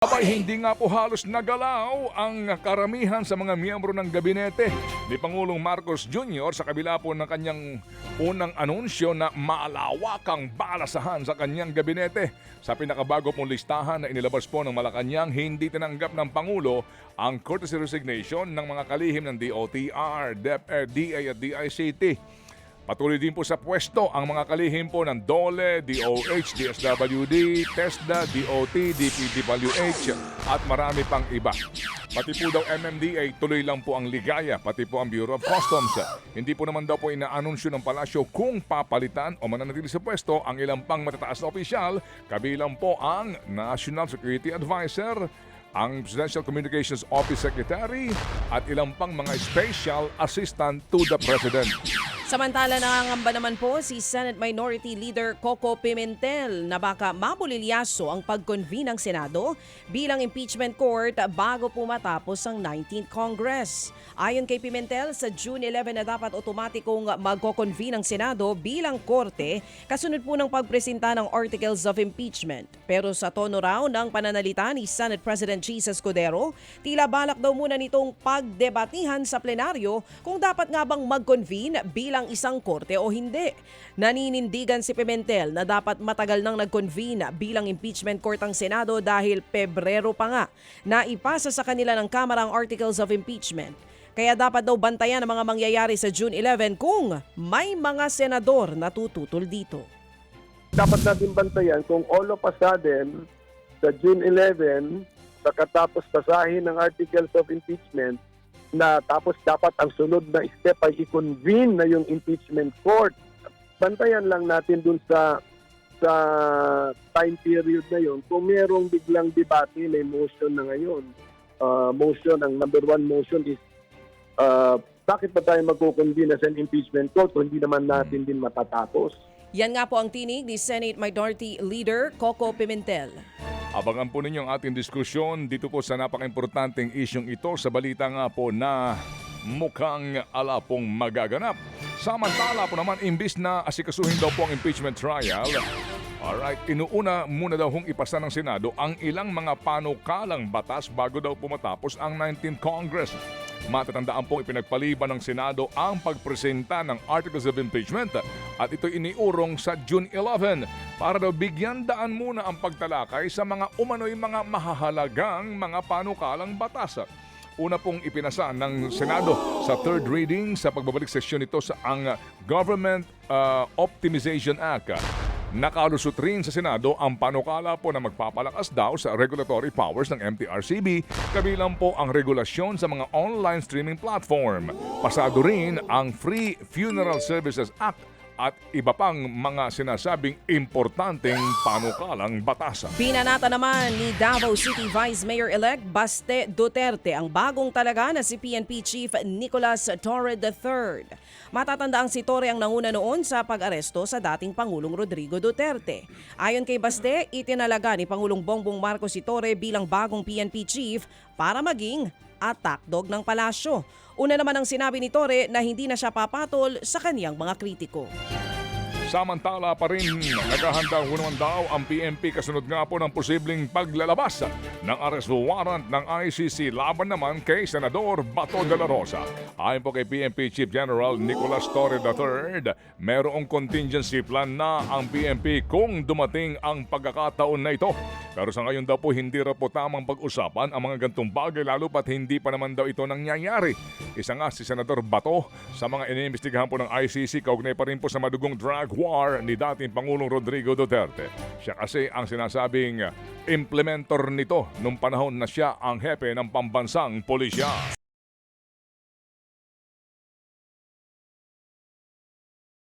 Abay, hindi nga po halos nagalaw ang karamihan sa mga miyembro ng gabinete ni Pangulong Marcos Jr. sa kabila po ng kanyang unang anunsyo na malawakang balasahan sa kanyang gabinete. Sa pinakabago pong listahan na inilabas po ng Malacanang, hindi tinanggap ng Pangulo ang courtesy resignation ng mga kalihim ng DOTR, DepEd, DA at DICT. Patuloy din po sa pwesto ang mga kalihim po ng DOLE, DOH, DSWD, TESDA, DOT, DPWH at marami pang iba. Pati po daw MMDA, tuloy lang po ang ligaya, pati po ang Bureau of Customs. Hindi po naman daw po inaanunsyo ng palasyo kung papalitan o mananatili sa pwesto ang ilang pang matataas na opisyal, kabilang po ang National Security Advisor, ang Presidential Communications Office Secretary at ilang pang mga Special Assistant to the President. Samantala, nangangamba naman po si Senate Minority Leader Coco Pimentel na baka mabulilyaso ang pag-convene ng Senado bilang impeachment court bago po matapos ang 19th Congress. Ayon kay Pimentel, sa June 11 na dapat otomatikong magko-convene ang Senado bilang korte kasunod po ng pagpresenta ng Articles of Impeachment. Pero sa tono raw ng pananalita ni Senate President Jesus Escudero, tila balak daw muna nitong pagdebatihan sa plenaryo kung dapat nga bang mag-convene bilang isang korte o hindi. Naninindigan si Pimentel na dapat matagal nang nag-convene bilang impeachment court ang Senado dahil Pebrero pa nga na ipasa sa kanila ng Kamara ang Articles of Impeachment. Kaya dapat daw bantayan ang mga mangyayari sa June 11 kung may mga senador na tututol dito. Dapat natin bantayan kung all of a sudden sa June 11, pagkatapos basahin ng Articles of Impeachment, na tapos dapat ang sunod na step ay i-convene na yung impeachment court. Bantayan lang natin dun sa time period na yon. Kung merong biglang debate, may motion na ngayon. Ang number one motion is bakit pa tayo magkukonvene as an impeachment court kung hindi naman natin din matatapos? Yan nga po ang tinig ni Senate Minority Leader Coco Pimentel. Abangan po ninyo ang ating diskusyon dito po sa napaka-importanteng isyong ito sa balita nga po na mukhang ala pong magaganap. Samantala po naman, imbis na asikasuhin daw po ang impeachment trial, inuuna muna daw hong ipasa ng Senado ang ilang mga panukalang batas bago daw pumatapos ang 19th Congress. Matatandaan pong ipinagpaliban ng Senado ang pagpresenta ng Articles of Impeachment at ito iniurong sa June 11 para daw bigyan daan muna ang pagtalakay sa mga umano'y mga mahahalagang mga panukalang batas. Una pong ipinasa ng Senado sa third reading sa pagbabalik sesyon nito sa ang Government Optimization Act. Nakalusot rin sa Senado ang panukala po na magpapalakas daw sa regulatory powers ng MTRCB, kabilang po ang regulasyon sa mga online streaming platform. Pasado rin ang Free Funeral Services Act at iba pang mga sinasabing importanteng panukalang batas. Pinanata naman ni Davao City Vice Mayor-elect Baste Duterte ang bagong talaga na si PNP Chief Nicolas Torre III. Matatanda ang si Torre ang nanguna noon sa pag-aresto sa dating Pangulong Rodrigo Duterte. Ayon kay Baste, itinalaga ni Pangulong Bongbong Marcos si Torre bilang bagong PNP Chief para maging attack dog ng palasyo. Una naman ang sinabi ni Torre na hindi na siya papatol sa kaniyang mga kritiko. Samantala pa rin, naghahanda naman daw ang PNP kasunod nga po ng posibleng paglalabas ng arrest warrant ng ICC laban naman kay Senador Bato de la Rosa. Ayon po kay PNP Chief General Nicolas Torre III, mayroong contingency plan na ang PNP kung dumating ang pagkakataon na ito. Pero sa ngayon daw po hindi raw po tamang pag-usapan ang mga gantong bagay lalo pat hindi pa naman daw ito nangyayari. Isa nga si Senador Bato sa mga iniimbestigahan po ng ICC kaugnay pa rin po sa madugong drug war ni dating Pangulong Rodrigo Duterte. Siya kasi ang sinasabing implementor nito nung panahon na siya ang hepe ng pambansang pulisya.